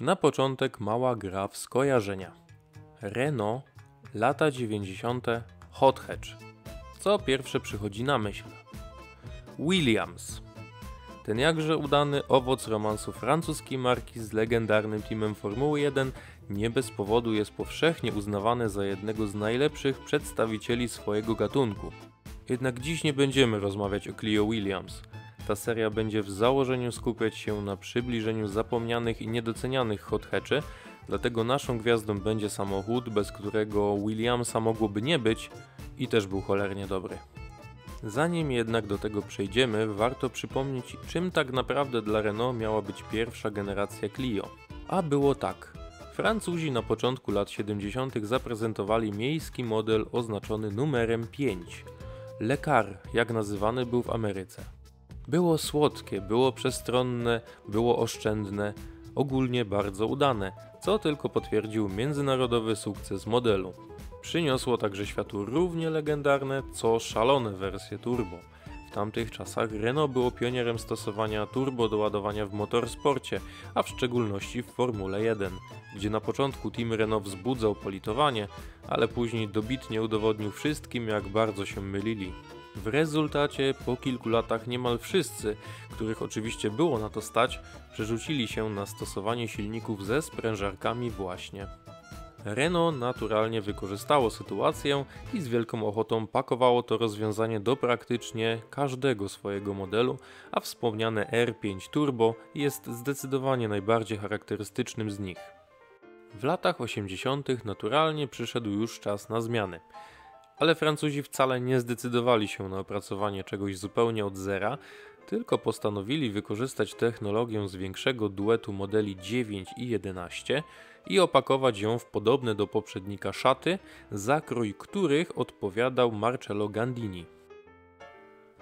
Na początek mała gra w skojarzenia. Renault, lata 90. Hot Hatch. Co pierwsze przychodzi na myśl? Williams. Ten jakże udany owoc romansu francuskiej marki z legendarnym teamem Formuły 1 nie bez powodu jest powszechnie uznawany za jednego z najlepszych przedstawicieli swojego gatunku. Jednak dziś nie będziemy rozmawiać o Clio Williams. Ta seria będzie w założeniu skupiać się na przybliżeniu zapomnianych i niedocenianych hot hatchy, dlatego naszą gwiazdą będzie samochód, bez którego Williamsa mogłoby nie być i też był cholernie dobry. Zanim jednak do tego przejdziemy, warto przypomnieć, czym tak naprawdę dla Renault miała być pierwsza generacja Clio. A było tak. Francuzi na początku lat 70. zaprezentowali miejski model oznaczony numerem 5. Le Car, jak nazywany był w Ameryce. Było słodkie, było przestronne, było oszczędne, ogólnie bardzo udane, co tylko potwierdził międzynarodowy sukces modelu. Przyniosło także światu równie legendarne, co szalone wersje turbo. W tamtych czasach Renault było pionierem stosowania turbo do ładowania w motorsporcie, a w szczególności w Formule 1, gdzie na początku team Renault wzbudzał politowanie, ale później dobitnie udowodnił wszystkim, jak bardzo się mylili. W rezultacie po kilku latach niemal wszyscy, których oczywiście było na to stać, przerzucili się na stosowanie silników ze sprężarkami właśnie. Renault naturalnie wykorzystało sytuację i z wielką ochotą pakowało to rozwiązanie do praktycznie każdego swojego modelu, a wspomniane R5 Turbo jest zdecydowanie najbardziej charakterystycznym z nich. W latach 80. naturalnie przyszedł już czas na zmiany. Ale Francuzi wcale nie zdecydowali się na opracowanie czegoś zupełnie od zera, tylko postanowili wykorzystać technologię z większego duetu modeli 9 i 11 i opakować ją w podobne do poprzednika szaty, zakrój których odpowiadał Marcello Gandini.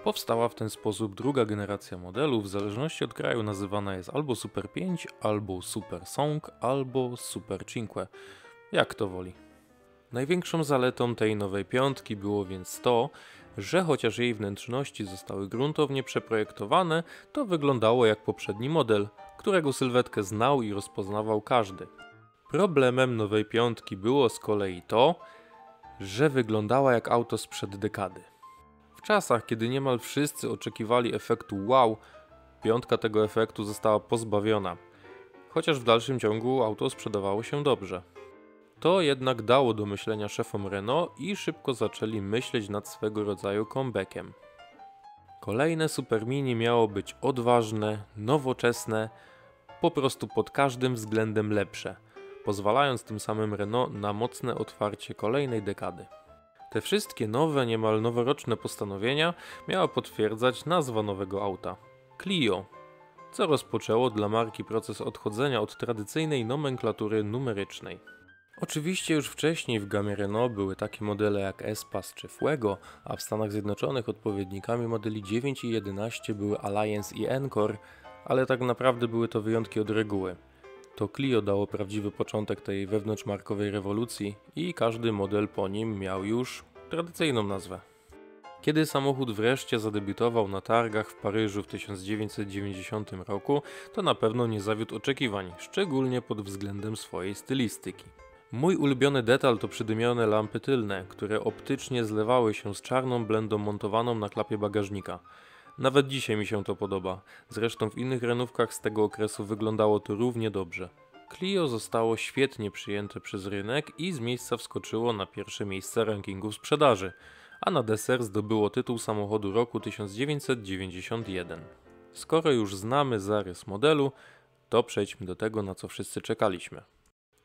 Powstała w ten sposób druga generacja modelu, w zależności od kraju nazywana jest albo Super 5, albo Super Song, albo Super Cinque, jak kto woli. Największą zaletą tej nowej piątki było więc to, że chociaż jej wnętrzności zostały gruntownie przeprojektowane, to wyglądało jak poprzedni model, którego sylwetkę znał i rozpoznawał każdy. Problemem nowej piątki było z kolei to, że wyglądała jak auto sprzed dekady. W czasach, kiedy niemal wszyscy oczekiwali efektu wow, piątka tego efektu została pozbawiona, chociaż w dalszym ciągu auto sprzedawało się dobrze. To jednak dało do myślenia szefom Renault i szybko zaczęli myśleć nad swego rodzaju comebackiem. Kolejne Super Mini miało być odważne, nowoczesne, po prostu pod każdym względem lepsze, pozwalając tym samym Renault na mocne otwarcie kolejnej dekady. Te wszystkie nowe, niemal noworoczne postanowienia miała potwierdzać nazwa nowego auta – Clio, co rozpoczęło dla marki proces odchodzenia od tradycyjnej nomenklatury numerycznej. Oczywiście już wcześniej w gamie Renault były takie modele jak Espace czy Fuego, a w Stanach Zjednoczonych odpowiednikami modeli 9 i 11 były Alliance i Encore, ale tak naprawdę były to wyjątki od reguły. To Clio dało prawdziwy początek tej wewnątrzmarkowej rewolucji i każdy model po nim miał już tradycyjną nazwę. Kiedy samochód wreszcie zadebiutował na targach w Paryżu w 1990 roku, to na pewno nie zawiódł oczekiwań, szczególnie pod względem swojej stylistyki. Mój ulubiony detal to przydymione lampy tylne, które optycznie zlewały się z czarną blendą montowaną na klapie bagażnika. Nawet dzisiaj mi się to podoba, zresztą w innych Renaultkach z tego okresu wyglądało to równie dobrze. Clio zostało świetnie przyjęte przez rynek i z miejsca wskoczyło na pierwsze miejsce rankingu sprzedaży, a na deser zdobyło tytuł samochodu roku 1991. Skoro już znamy zarys modelu, to przejdźmy do tego, na co wszyscy czekaliśmy.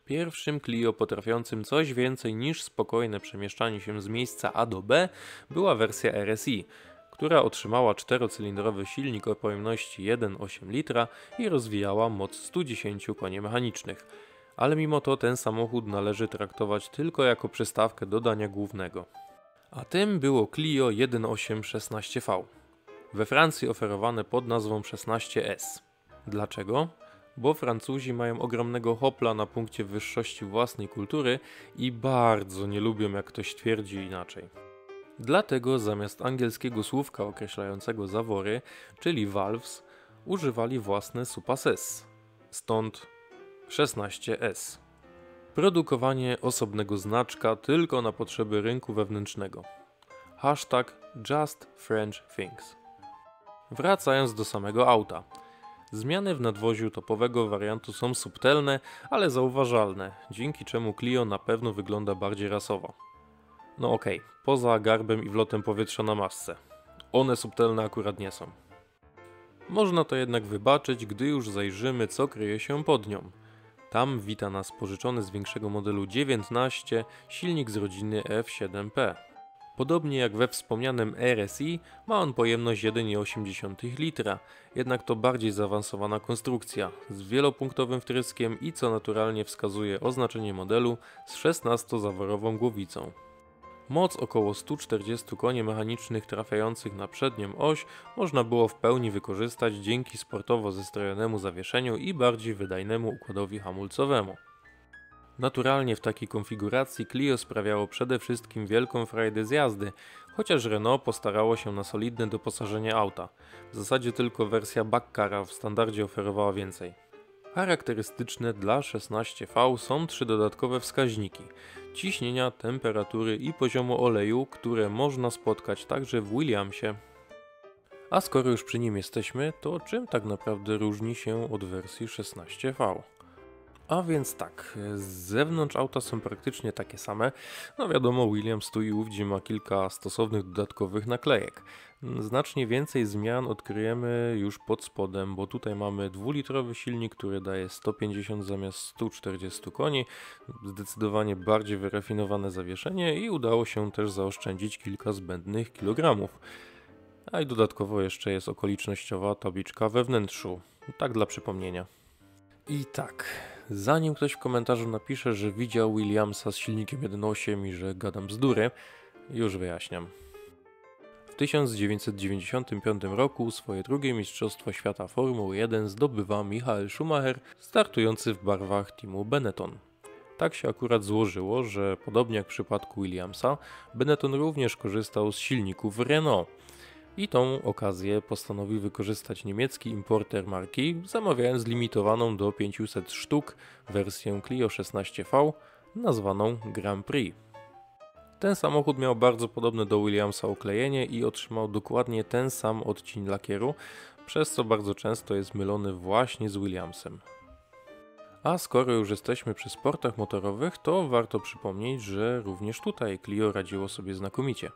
Pierwszym Clio potrafiącym coś więcej niż spokojne przemieszczanie się z miejsca A do B była wersja RSI, która otrzymała czterocylindrowy silnik o pojemności 1,8 litra i rozwijała moc 110 koni mechanicznych. Ale mimo to ten samochód należy traktować tylko jako przystawkę do dania głównego. A tym było Clio 1.8 16V, we Francji oferowane pod nazwą 16S. Dlaczego? Bo Francuzi mają ogromnego hopla na punkcie wyższości własnej kultury i bardzo nie lubią, jak ktoś twierdzi inaczej. Dlatego zamiast angielskiego słówka określającego zawory, czyli valves, używali własne supasses. Stąd 16S. Produkowanie osobnego znaczka tylko na potrzeby rynku wewnętrznego. Hashtag Just French Things. Wracając do samego auta. Zmiany w nadwoziu topowego wariantu są subtelne, ale zauważalne, dzięki czemu Clio na pewno wygląda bardziej rasowo. No okej, poza garbem i wlotem powietrza na masce. One subtelne akurat nie są. Można to jednak wybaczyć, gdy już zajrzymy, co kryje się pod nią. Tam wita nas pożyczony z większego modelu 19 silnik z rodziny F7P. Podobnie jak we wspomnianym RSI, ma on pojemność 1,8 litra, jednak to bardziej zaawansowana konstrukcja, z wielopunktowym wtryskiem i co naturalnie wskazuje oznaczenie modelu z 16-zaworową głowicą. Moc około 140 koni mechanicznych trafiających na przednią oś można było w pełni wykorzystać dzięki sportowo zestrojonemu zawieszeniu i bardziej wydajnemu układowi hamulcowemu. Naturalnie w takiej konfiguracji Clio sprawiało przede wszystkim wielką frajdę z jazdy, chociaż Renault postarało się na solidne doposażenie auta. W zasadzie tylko wersja Backcara w standardzie oferowała więcej. Charakterystyczne dla 16V są 3 dodatkowe wskaźniki: ciśnienia, temperatury i poziomu oleju, które można spotkać także w Williamsie. A skoro już przy nim jesteśmy, to czym tak naprawdę różni się od wersji 16V? A więc tak, z zewnątrz auta są praktycznie takie same. No wiadomo, Williams tu i ówdzie ma kilka stosownych dodatkowych naklejek. Znacznie więcej zmian odkryjemy już pod spodem, bo tutaj mamy 2-litrowy silnik, który daje 150 zamiast 140 koni, zdecydowanie bardziej wyrafinowane zawieszenie i udało się też zaoszczędzić kilka zbędnych kilogramów. A i dodatkowo jeszcze jest okolicznościowa tabliczka we wnętrzu, tak dla przypomnienia. I tak, zanim ktoś w komentarzu napisze, że widział Williamsa z silnikiem 1.8 i że gadam bzdury, już wyjaśniam. W 1995 roku swoje drugie Mistrzostwo Świata Formuły 1 zdobywa Michael Schumacher, startujący w barwach teamu Benetton. Tak się akurat złożyło, że podobnie jak w przypadku Williamsa, Benetton również korzystał z silników Renault. I tą okazję postanowił wykorzystać niemiecki importer marki, zamawiając limitowaną do 500 sztuk wersję Clio 16V, nazwaną Grand Prix. Ten samochód miał bardzo podobne do Williamsa oklejenie i otrzymał dokładnie ten sam odcień lakieru, przez co bardzo często jest mylony właśnie z Williamsem. A skoro już jesteśmy przy sportach motorowych, to warto przypomnieć, że również tutaj Clio radziło sobie znakomicie.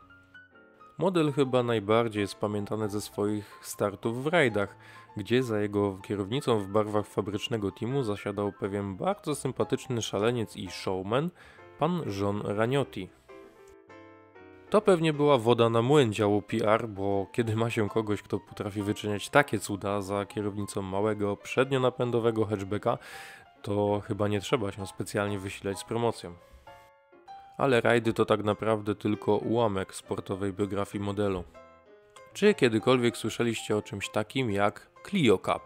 Model chyba najbardziej jest pamiętany ze swoich startów w rajdach, gdzie za jego kierownicą w barwach fabrycznego teamu zasiadał pewien bardzo sympatyczny szaleniec i showman, pan John Raniotti. To pewnie była woda na młyn działu PR, bo kiedy ma się kogoś, kto potrafi wyczyniać takie cuda za kierownicą małego, przednionapędowego hatchbacka, to chyba nie trzeba się specjalnie wysilać z promocją. Ale rajdy to tak naprawdę tylko ułamek sportowej biografii modelu. Czy kiedykolwiek słyszeliście o czymś takim jak Clio Cup?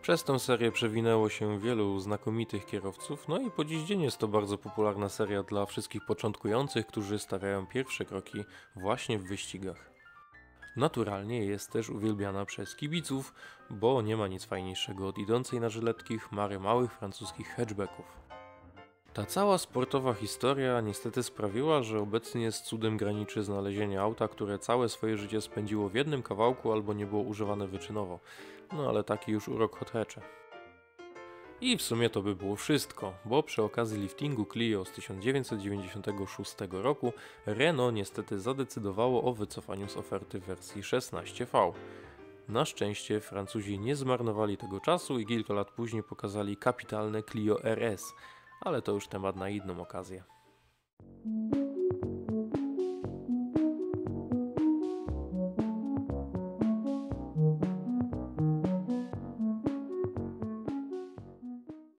Przez tę serię przewinęło się wielu znakomitych kierowców, no i po dziś dzień jest to bardzo popularna seria dla wszystkich początkujących, którzy stawiają pierwsze kroki właśnie w wyścigach. Naturalnie jest też uwielbiana przez kibiców, bo nie ma nic fajniejszego od idącej na żyletki chmary małych francuskich hatchbacków. Ta cała sportowa historia niestety sprawiła, że obecnie z cudem graniczy znalezienie auta, które całe swoje życie spędziło w jednym kawałku albo nie było używane wyczynowo. No ale taki już urok hot hatcha. I w sumie to by było wszystko, bo przy okazji liftingu Clio z 1996 roku Renault niestety zadecydowało o wycofaniu z oferty wersji 16V. Na szczęście Francuzi nie zmarnowali tego czasu i kilka lat później pokazali kapitalne Clio RS, ale to już temat na inną okazję.